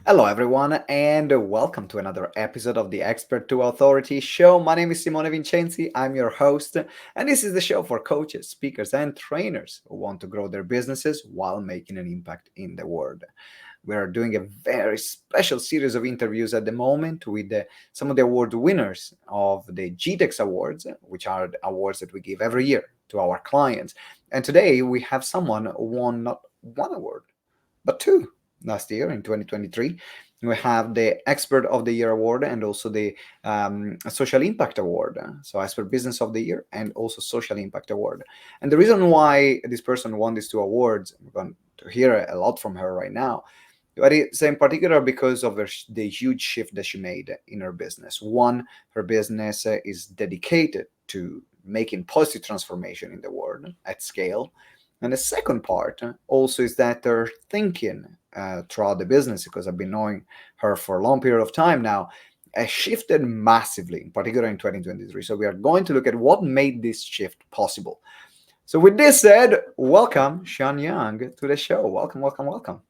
Hello, everyone, and welcome to another episode of the Expert to Authority show. My name is Simone Vincenzi. I'm your host, and this is the show for coaches, speakers, and trainers who want to grow their businesses while making an impact in the world. We are doing a very special series of interviews at the moment with some of the award winners of the GTeX Awards, which are the awards that we give every year to our clients. And today we have someone who won not one award, but two last year in 2023. We have the Expert of the Year award and also the Social Impact Award. So, Expert Business of the Year and also Social Impact Award. And the reason why this person won these two awards, we're going to hear a lot from her right now, but it's in particular because of the huge shift that she made in her business. One, her business is dedicated to making positive transformation in the world at scale. And the second part also is that her thinking throughout the business, because I've been knowing her for a long period of time now, has shifted massively, in particular in 2023. So we are going to look at what made this shift possible. So with this said, welcome Sian Young to the show. Welcome, welcome, welcome.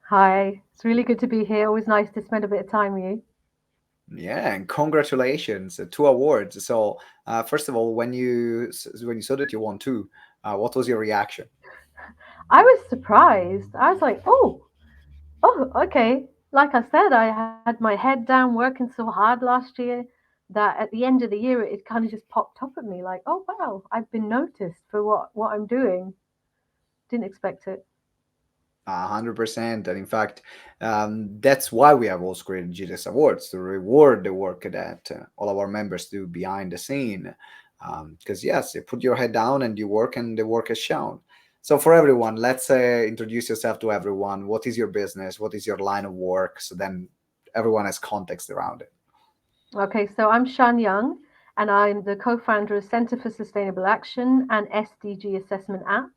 Hi, it's really good to be here. Always nice to spend a bit of time with you. Yeah, and congratulations, two awards. So first of all, when you saw that you won two, what was your reaction? I was surprised. I was like, okay. Like I said, I had my head down working so hard last year that at the end of the year, it kind of just popped up at me like, oh, wow, I've been noticed for what I'm doing. Didn't expect it. 100%. And in fact, that's why we have also created GTS Awards to reward the work that all of our members do behind the scene. Because, yes, you put your head down and you work, and the work is shown. So, for everyone, let's introduce yourself to everyone. What is your business? What is your line of work? So then everyone has context around it. Okay, so I'm Sian Young, and I'm the co-founder of Center for Sustainable Action and SDG Assessment app.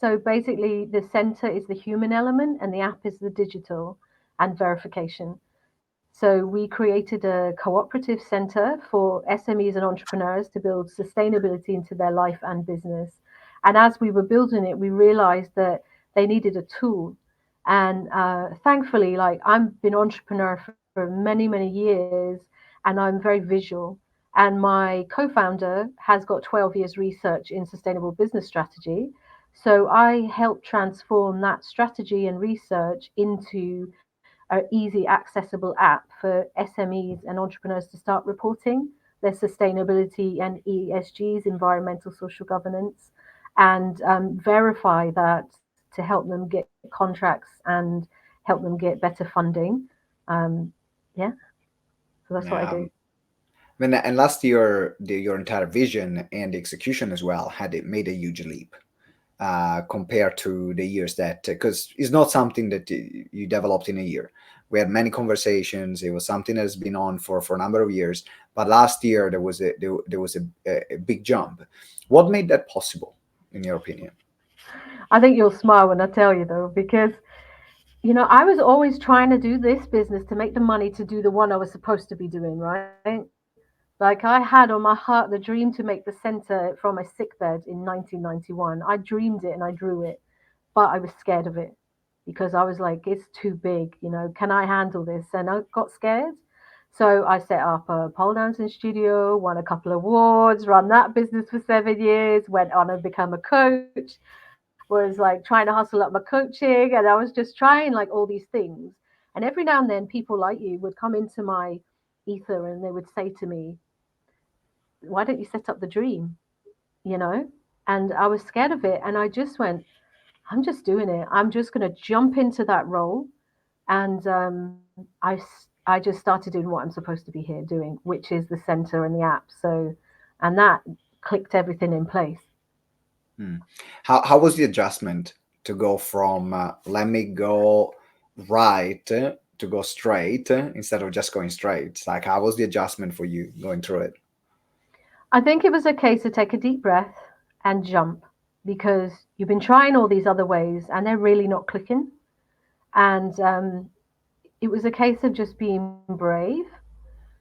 So basically, the center is the human element, and the app is the digital and verification. So we created a cooperative center for SMEs and entrepreneurs to build sustainability into their life and business. And as we were building it, we realized that they needed a tool. And thankfully, like I've been entrepreneur for many, many years, and I'm very visual. And my co-founder has got 12 years research in sustainable business strategy. So I helped transform that strategy and research into an easy, accessible app for SMEs and entrepreneurs to start reporting their sustainability and ESGs, environmental social governance, and verify that to help them get contracts and help them get better funding. Um, yeah, so that's what I Yeah. do. And last year, your entire vision and execution as well had it made a huge leap compared to the years that, because it's not something that you developed in a year. We had many conversations. It was something that has been on for a number of years. But last year there was a big jump. What made that possible, in your opinion? I think you'll smile when I tell you though, because I was always trying to do this business to make the money to do the one I was supposed to be doing, right? Like I had on my heart the dream to make the center from a sick bed in 1991. I dreamed it and I drew it, but I was scared of it because I was like, it's too big, can I handle this? And I got scared. So I set up a pole dancing studio, won a couple of awards, run that business for 7 years, went on and become a coach, was like trying to hustle up my coaching, and I was just trying like all these things. And every now and then people like you would come into my ether and they would say to me, why don't you set up the dream? You know? And I was scared of it. And I just went, I'm just doing it. I'm just going to jump into that role. And I just started doing what I'm supposed to be here doing, which is the center and the app. So, and that clicked everything in place. Hmm. How was the adjustment to go from let me go right to go straight instead of just going straight? Like, how was the adjustment for you going through it? I think it was a case to take a deep breath and jump because you've been trying all these other ways and they're really not clicking. And it was a case of just being brave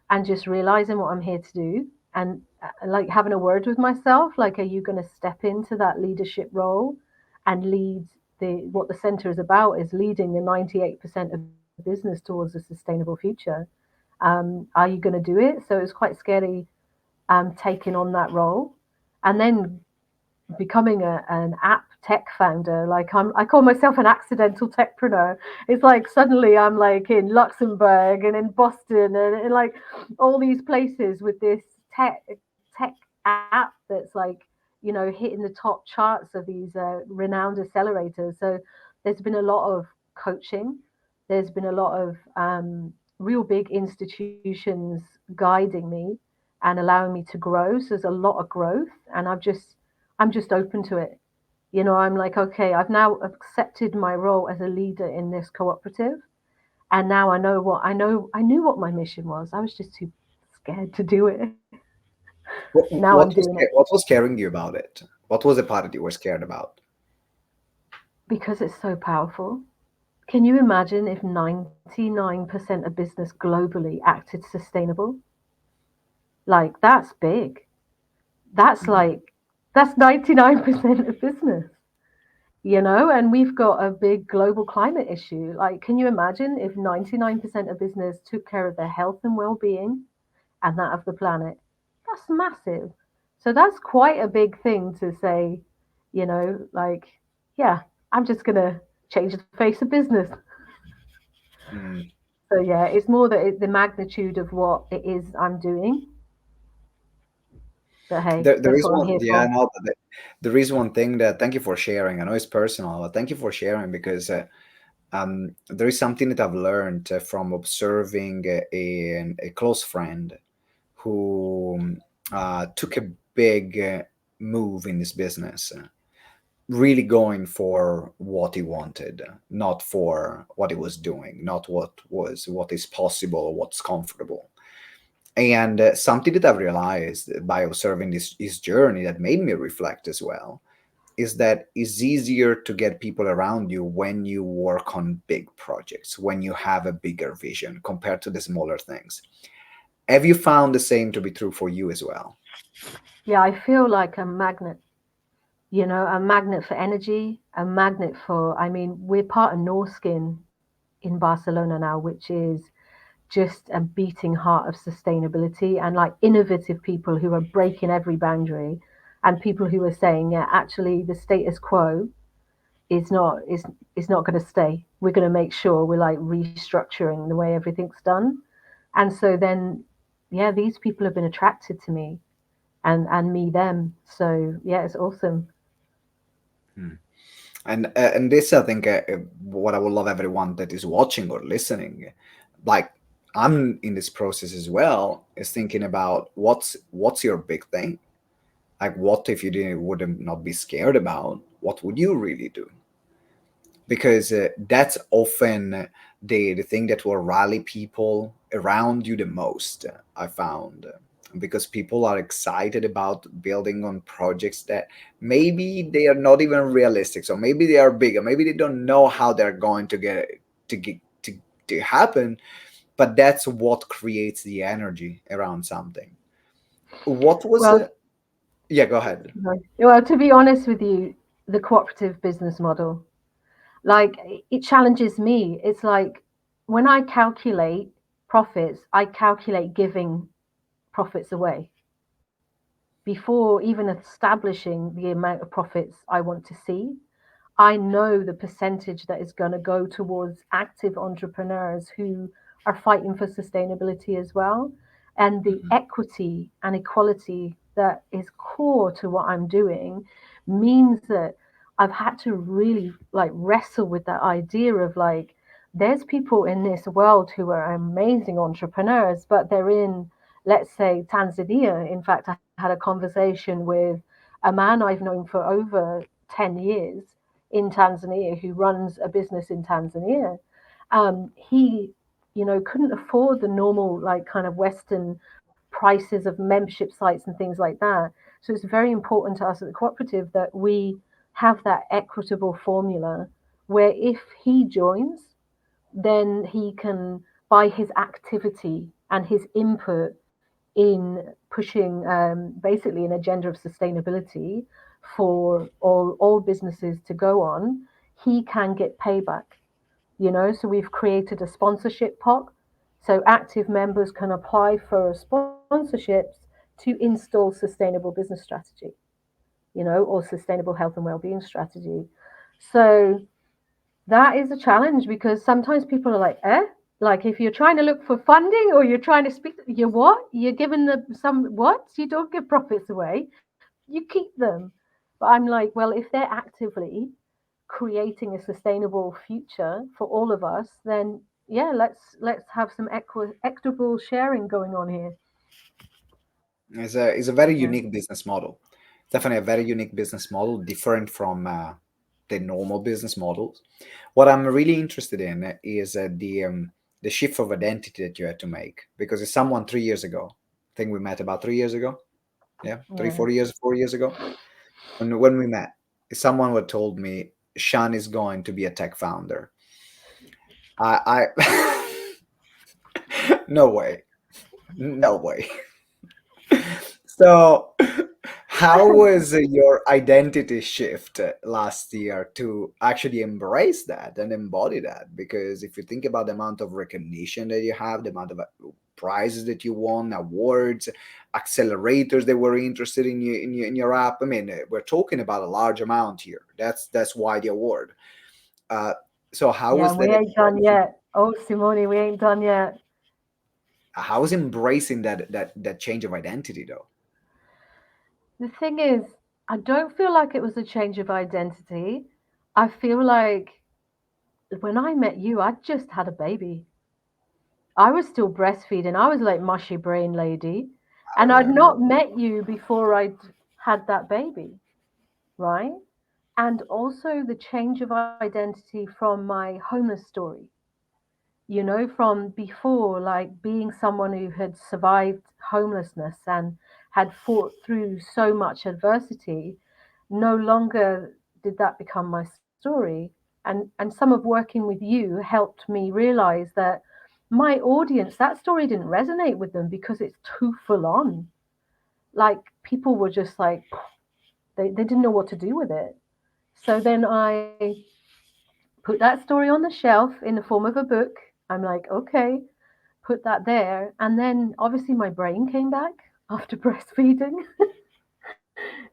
and just realizing what I'm here to do and like having a word with myself like, are you going to step into that leadership role and lead what the center is about is leading the 98% of business towards a sustainable future. Are you going to do it? So it's quite scary taking on that role. And then becoming an app tech founder. Like I call myself an accidental techpreneur. It's like suddenly I'm like in Luxembourg and in Boston and like all these places with this tech app that's like, hitting the top charts of these renowned accelerators. So there's been a lot of coaching. There's been a lot of real big institutions guiding me and allowing me to grow. So there's a lot of growth, and I'm just open to it. I'm like, okay, I've now accepted my role as a leader in this cooperative, and now I knew what my mission was. I was just too scared to do it. What, Now I'm what doing was it what was scaring you about it? What was the part that you were scared about? because it's so powerful. Can you imagine if 99% of business globally acted sustainable? Like, that's big. That's Mm. like, that's 99% of business. And we've got a big global climate issue. Like, can you imagine if 99% of business took care of their health and well-being and that of the planet? That's massive. So that's quite a big thing to say, like, yeah, I'm just gonna change the face of business. Mm. So yeah, it's more the magnitude of what it is I'm doing. But hey, There that's is what I'm one, here yeah, for. no, but there is one thing that, thank you for sharing. I know it's personal, but thank you for sharing because there is something that I've learned from observing a close friend who took a big move in this business, really going for what he wanted, not for what he was doing, not what is possible or what's comfortable. And something that I've realized by observing this his journey that made me reflect as well is that it's easier to get people around you when you work on big projects, when you have a bigger vision compared to the smaller things. Have you found the same to be true for you as well? Yeah, I feel like a magnet. A magnet for energy, a magnet for. I mean, we're part of Norskin in Barcelona now, which is just a beating heart of sustainability and like innovative people who are breaking every boundary, and people who are saying, yeah, actually the status quo is not going to stay. We're going to make sure we're like restructuring the way everything's done. And so then, yeah, these people have been attracted to me, and me them. So yeah, it's awesome. Hmm. And this, I think, what I would love everyone that is watching or listening, like I'm in this process as well, is thinking about what's your big thing. Like, what if you didn't would not be scared about? What would you really do? Because that's often the thing that will rally people around you the most. I found because people are excited about building on projects that maybe they are not even realistic, so maybe they are bigger, maybe they don't know how they're going to get to happen, but that's what creates the energy around something. What was Well, yeah, go ahead. well, to be honest with you, the cooperative business model, like, it challenges me. It's like when I calculate profits, I calculate giving profits away before even establishing the amount of profits I want to see. I know the percentage that is going to go towards active entrepreneurs who are fighting for sustainability as well. And the Mhm. equity and equality that is core to what I'm doing means that I've had to really like wrestle with that idea of like, there's people in this world who are amazing entrepreneurs, but they're in, let's say, Tanzania. In fact, I had a conversation with a man I've known for over 10 years in Tanzania who runs a business in Tanzania. He, couldn't afford the normal, like, kind of Western prices of membership sites and things like that. So it's very important to us at the cooperative that we have that equitable formula where if he joins, then he can, by his activity and his input in pushing basically an agenda of sustainability for all businesses to go on, he can get payback. So we've created a sponsorship pot. So active members can apply for sponsorships to install sustainable business strategy, or sustainable health and well-being strategy. So that is a challenge because sometimes people are like, eh? Like if you're trying to look for funding or you're trying to speak, you're what? You're giving them some what? You don't give profits away. You keep them. But I'm like, well, if they're actively creating a sustainable future for all of us, then yeah, let's have some equitable sharing going on here. It's a very Yeah. unique business model. Definitely a very unique business model, different from the normal business models. What I'm really interested in is the shift of identity that you had to make. Because as someone 3 years ago, I think we met about 3 years ago. Yeah, three, Yeah. 4 years, 4 years ago. When we met, someone would told me Sean is going to be a tech founder. I no way, no way. So, how was your identity shift last year to actually embrace that and embody that? Because if you think about the amount of recognition that you have, the amount of prizes that you won, awards, accelerators that were interested in your app. I mean, we're talking about a large amount here. That's why the award. Uh, so how Yeah, was and we that ain't done embracing? yet. Oh, Simone, we ain't done yet. How was embracing that change of identity though? The thing is, I don't feel like it was a change of identity. I feel like when I met you, I just had a baby. I was still breastfeeding. I was like mushy brain lady. I And I'd remember. not met you before I'd had that baby, right? And also the change of identity from my homeless story, from before, like being someone who had survived homelessness and had fought through so much adversity. No longer did that become my story. And some of working with you helped me realize that my audience, that story didn't resonate with them because it's too full on. Like people were just like, they didn't know what to do with it. So then I put that story on the shelf in the form of a book. I'm like, okay, put that there. And then obviously my brain came back after breastfeeding.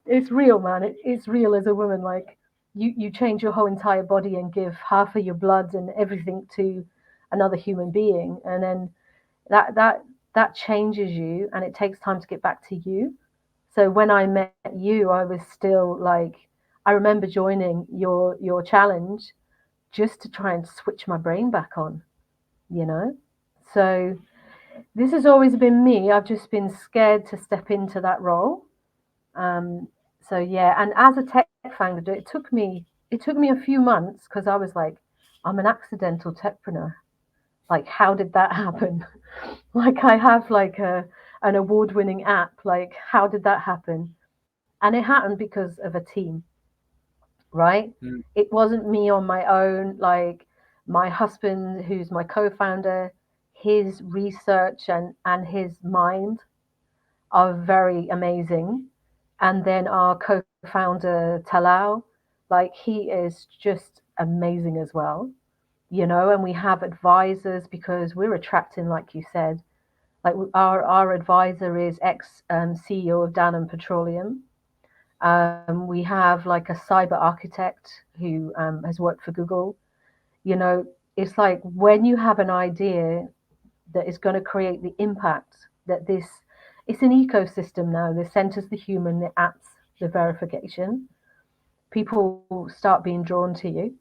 It's real, man. It's real as a woman. Like you change your whole entire body and give half of your blood and everything to another human being. And then that changes you and it takes time to get back to you. So when I met you, I was still like, I remember joining your challenge just to try and switch my brain back on, you know? So this has always been me. I've just been scared to step into that role. Um, so yeah, and as a tech founder, it took me a few months because I was like, I'm an accidental techpreneur. Like, how did that happen? Like, I have like an award-winning app. Like, how did that happen? And it happened because of a team, right? Mm. It wasn't me on my own. Like, my husband, who's my co-founder, his research and his mind are very amazing. And then our co-founder Talal, like he is just amazing as well, and we have advisors because we're attracting, like you said, like our advisor is ex CEO of Danone Petroleum. We have like a cyber architect who has worked for Google. You know, it's like when you have an idea that is going to create the impact that this it's an ecosystem now. The centers the human, the apps, the verification. People start being drawn to you.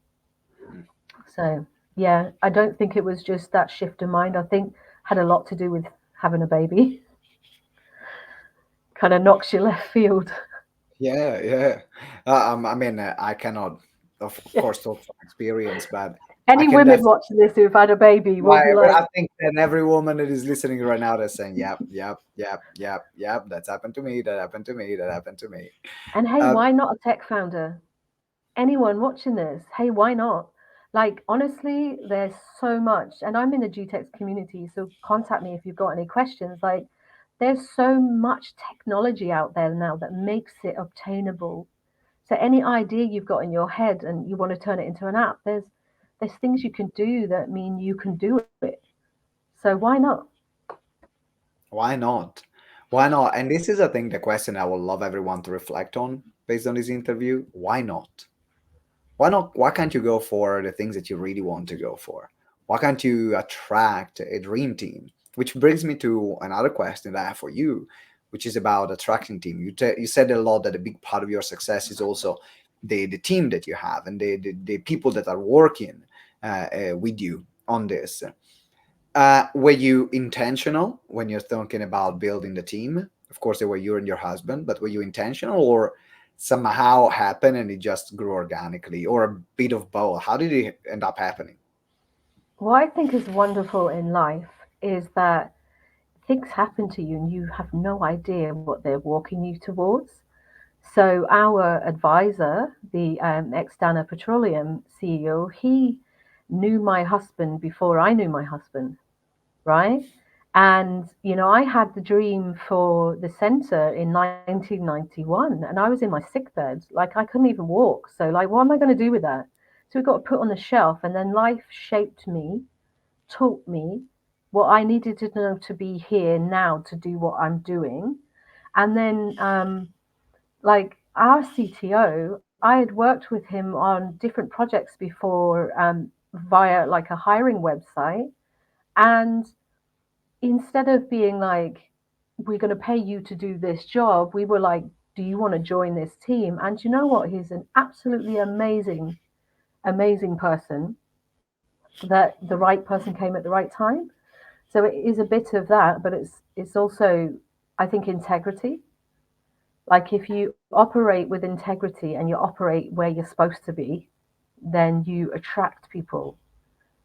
So yeah, I don't think it was just that shift of mind. I think had a lot to do with having a baby. Kind of knocks you left field. Yeah, yeah. I mean, I cannot, of course, talk from experience, but I Any can women definitely. watching this who've had a baby will Why? be But like, I think that every woman that is listening right now, they're saying, "Yep, yep, yep, yep, yep. That's happened to me. That happened to me. That happened to me." and hey, Uh, why not a tech founder? Anyone watching this, hey, why not? Like, honestly, there's so much, and I'm in the GTeX community, so contact me if you've got any questions. Like, there's so much technology out there now that makes it obtainable. So, any idea you've got in your head and you want to turn it into an app, there's things you can do that mean you can do it. So why not? Why not? Why not? And this is, I think, the question I would love everyone to reflect on based on this interview. Why not? Why not? Why can't you go for the things that you really want to go for? Why can't you attract a dream team? Which brings me to another question that I have for you, which is about attracting team. You said a lot that a big part of your success is also the team that you have and the people that are working with you on this. Were you intentional when you're thinking about building the team? Of course, they were you and your husband, but were you intentional or somehow happened and it just grew organically, or a bit of both? How did it end up happening? What I think is wonderful in life is that things happen to you and you have no idea what they're walking you towards. So our advisor, the ex-Dana Petroleum CEO, he knew my husband before I knew my husband, right? And I had the dream for the center in 1991, and I was in my sick bed, like I couldn't even walk. So like, what am I going to do with that? So we got put on the shelf, and then life shaped me, taught me what I needed to know to be here now to do what I'm doing. And then like our CTO, I had worked with him on different projects before, via like a hiring website. And instead of being like, we're going to pay you to do this job, we were like, do you want to join this team? And you know what? He's an absolutely amazing, amazing person, that the right person came at the right time. So it is a bit of that, but it's also, I think, integrity. Like if you operate with integrity and you operate where you're supposed to be, then you attract people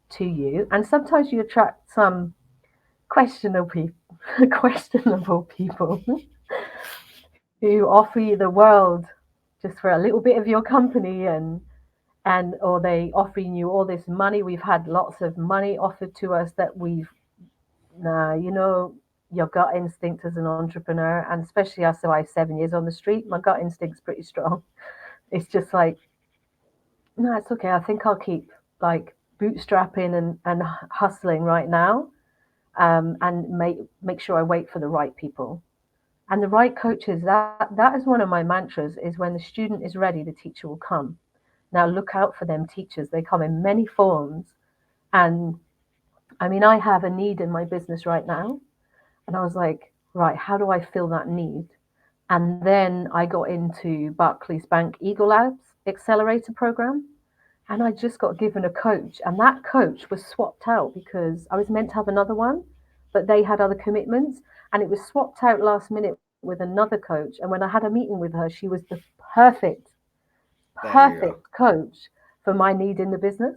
to you. And sometimes you attract some questionable people, questionable people who offer you the world just for a little bit of your company, and or they offering you all this money. We've had lots of money offered to us that we've, nah, your gut instinct as an entrepreneur, and especially us, so I have 7 years on the street, my gut instinct's pretty strong. It's just like, no, it's okay. I think I'll keep like bootstrapping and hustling right now, and make sure I wait for the right people and the right coaches. That is one of my mantras, is when the student is ready, the teacher will come. Now look out for them teachers. They come in many forms. And I mean, I have a need in my business right now, and I was like, right, how do I fill that need? And then I got into Barclays Bank Eagle Labs Accelerator program, and I just got given a coach, and that coach was swapped out because I was meant to have another one, but they had other commitments, and it was swapped out last minute with another coach. And when I had a meeting with her, she was the perfect, There you go. perfect coach for my need in the business,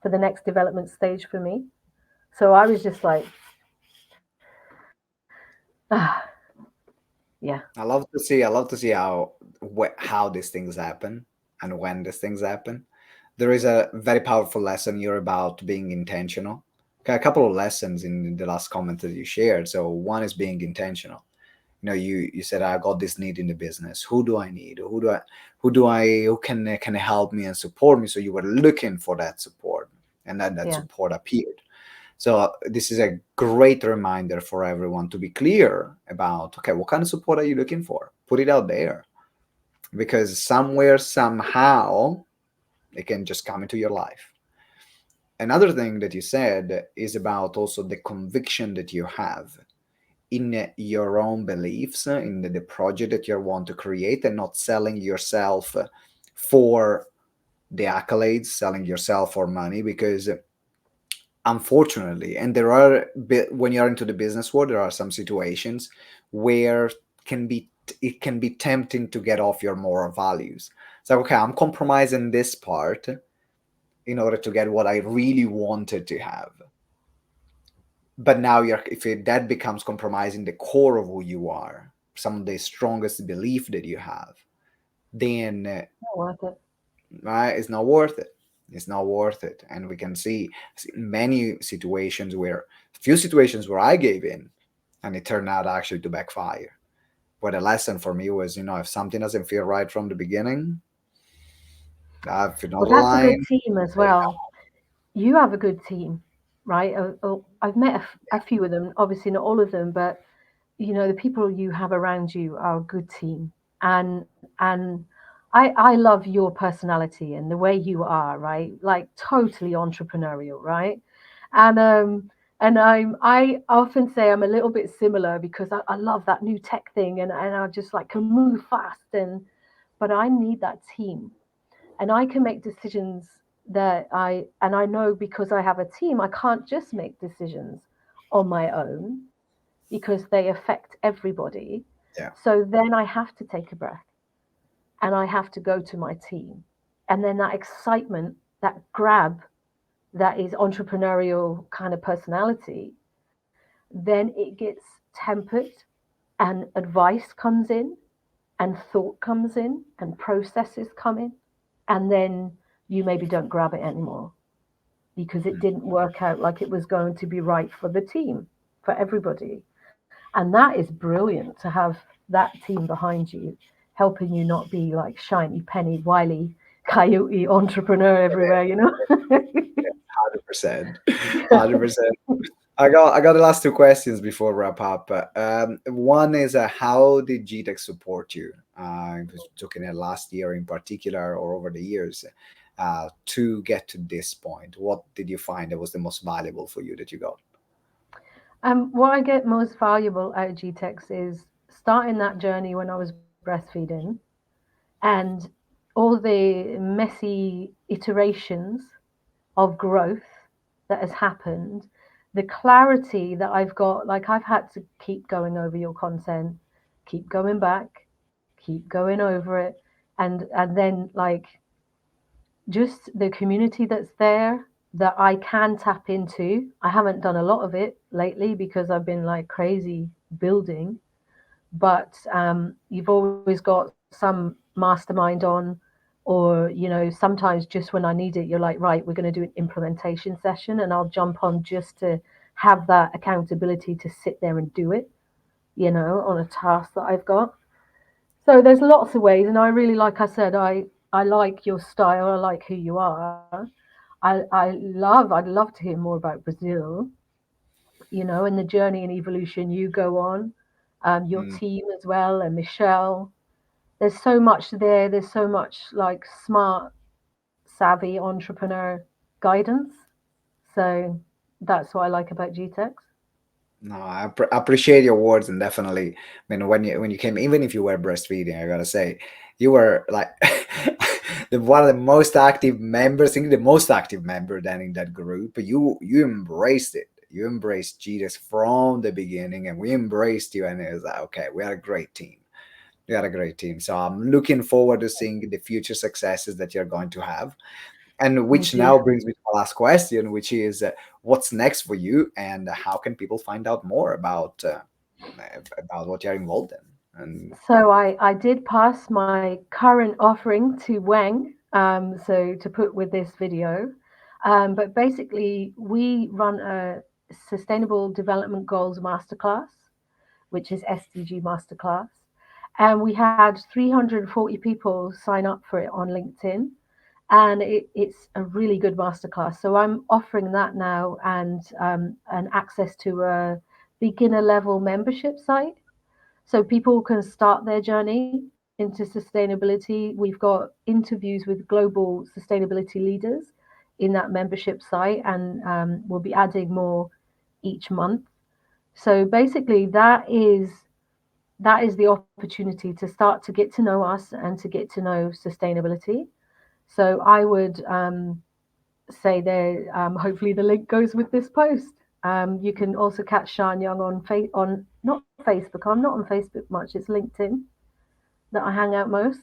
for the next development stage for me. So I was just like, ah, yeah, I love to see how these things happen and when these things happen. There is a very powerful lesson here about being intentional. Okay, a couple of lessons in the last comment that you shared. So one is being intentional. You said I got this need in the business. Who do I need? Who can help me and support me? So you were looking for that support, and then that yeah. support appeared. So this is a great reminder for everyone to be clear about, okay, what kind of support are you looking for? Put it out there, because somewhere, somehow, it can just come into your life. Another thing that you said is about also the conviction that you have in your own beliefs, in the project that you want to create, and not selling yourself for the accolades, selling yourself for money, because unfortunately, and there are, when you're into the business world, there are some situations where can be it can be tempting to get off your moral values. So okay, I'm compromising this part in order to get what I really wanted to have. But now that becomes compromising the core of who you are, some of the strongest belief that you have, then Not worth it. right, it's not worth it. It's not worth it. And we can see many situations where, few situations where I gave in and it turned out actually to backfire. But the lesson for me was, if something doesn't feel right from the beginning, if you're not Well, that's a good aligned, team as let it well. go. you have a good team, right? I've met a few of them, obviously not all of them, but the people you have around you are a good team, and I love your personality and the way you are, right? Like totally entrepreneurial, right? And um and i'm i often say I'm a little bit similar because I love that new tech thing, and I just like can move fast, but I need that team, and I can make decisions and I know because I have a team, I can't just make decisions on my own because they affect everybody. Yeah. So then I have to take a breath and I have to go to my team. And then that excitement, that grab, that is entrepreneurial kind of personality, then it gets tempered and advice comes in and thought comes in and processes come in. And then you maybe don't grab it anymore because it Mm. didn't work out like it was going to be right for the team, for everybody. And that is brilliant to have that team behind you, helping you not be like shiny penny, wily coyote entrepreneur everywhere, you know? 100%. 100%. I got the last two questions before wrap up. One is how did GTeX support you? I was looking at last year in particular, or over the years, to get to this point. What did you find that was the most valuable for you that you got? What I get most valuable out of GTeX is starting that journey when I was breastfeeding and all the messy iterations of growth that has happened, the clarity that I've got, like I've had to keep going over your content, keep going back, keep going over it, and then like just the community that's there that I can tap into. I haven't done a lot of it lately because I've been like crazy building, but you've always got some mastermind on, or sometimes just when I need it, you're like, right, we're going to do an implementation session, and I'll jump on just to have that accountability to sit there and do it, on a task that I've got. So there's lots of ways, and I really, like I said, I like your style, I like who you are. I'd love to hear more about Brazil, and the journey and evolution you go on, your Mm. team as well, and Michelle. There's so much there. There's so much like smart, savvy entrepreneur guidance. So that's what I like about GTEX. No, appreciate your words, and definitely, I mean, when you came, even if you were breastfeeding, I gotta say, you were like the one of the most active members, I think the most active member then in that group. You embraced it. You embraced Jesus from the beginning, and we embraced you, and it was like, okay, we are a great team. We are a great team. So I'm looking forward to seeing the future successes that you're going to have. And Me which too. now brings me to my last question, which is what's next for you, and how can people find out more about what you're involved in? And So I did pass my current offering to Wang, so to put with this video. But basically, we run a Sustainable Development Goals Masterclass, which is SDG Masterclass. And we had 340 people sign up for it on LinkedIn. And it's a really good masterclass. So I'm offering that now, and access to a beginner level membership site so people can start their journey into sustainability. We've got interviews with global sustainability leaders in that membership site, and we'll be adding more each month. So basically, that is the opportunity to start to get to know us and to get to know sustainability. So I would say there. Hopefully, the link goes with this post. You can also catch Sian Young on not Facebook. I'm not on Facebook much. It's LinkedIn that I hang out most.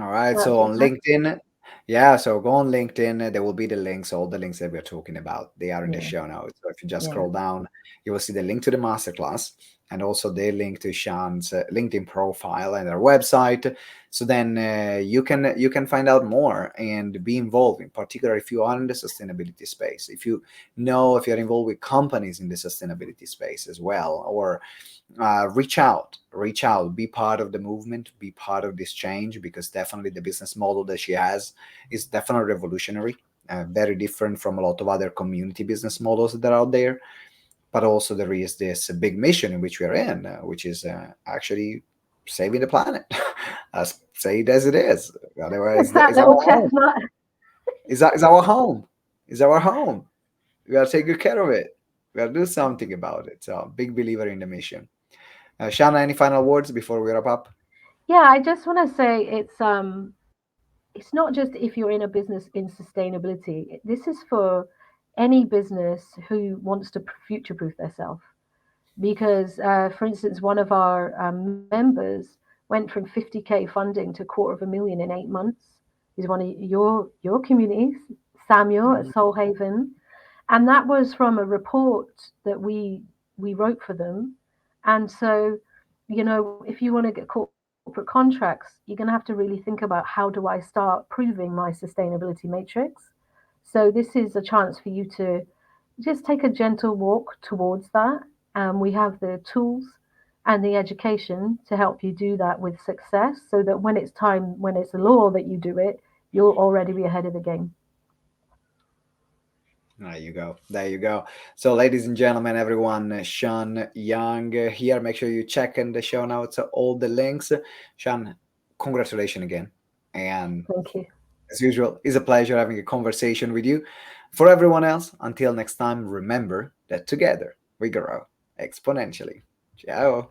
all right, That's so what's on next. LinkedIn, yeah, so go on LinkedIn. There will be the links, all the links that we're talking about. They are in the Yeah, show notes. So if you just yeah. scroll down, you will see the link to the masterclass. and also the link to Sean's LinkedIn profile and their website. So then you can find out more and be involved, in particular if you are in the sustainability space. If you're involved with companies in the sustainability space as well, or reach out, be part of the movement, be part of this change, because definitely the business model that she has is definitely revolutionary, very different from a lot of other community business models that are out there. But also there is this big mission in which we are in, which is actually saving the planet. Let's say it as it is. Otherwise, That is our little home. chestnut. Is our home. Is our home. We gotta take good care of it. We gotta do something about it. So big believer in the mission. Shana, any final words before we wrap up? Yeah, I just want to say it's not just if you're in a business in sustainability. This is for any business who wants to future proof themselves. Because, for instance, one of our members went from 50K funding to 250,000 in 8 months. He's one of your communities, Samuel at Mm. Soul Haven, and that was from a report that we wrote for them. And so, if you want to get corporate contracts, you're going to have to really think about how do I start proving my sustainability matrix. So this is a chance for you to just take a gentle walk towards that. We have the tools and the education to help you do that with success, so that when it's time, when it's a law that you do it, you'll already be ahead of the game. There you go. There you go. So, ladies and gentlemen, everyone, Sian Young here. Make sure you check in the show notes all the links. Sian, congratulations again. And Thank you. as usual, it's a pleasure having a conversation with you. For everyone else, until next time, remember that together we grow exponentially. Ciao.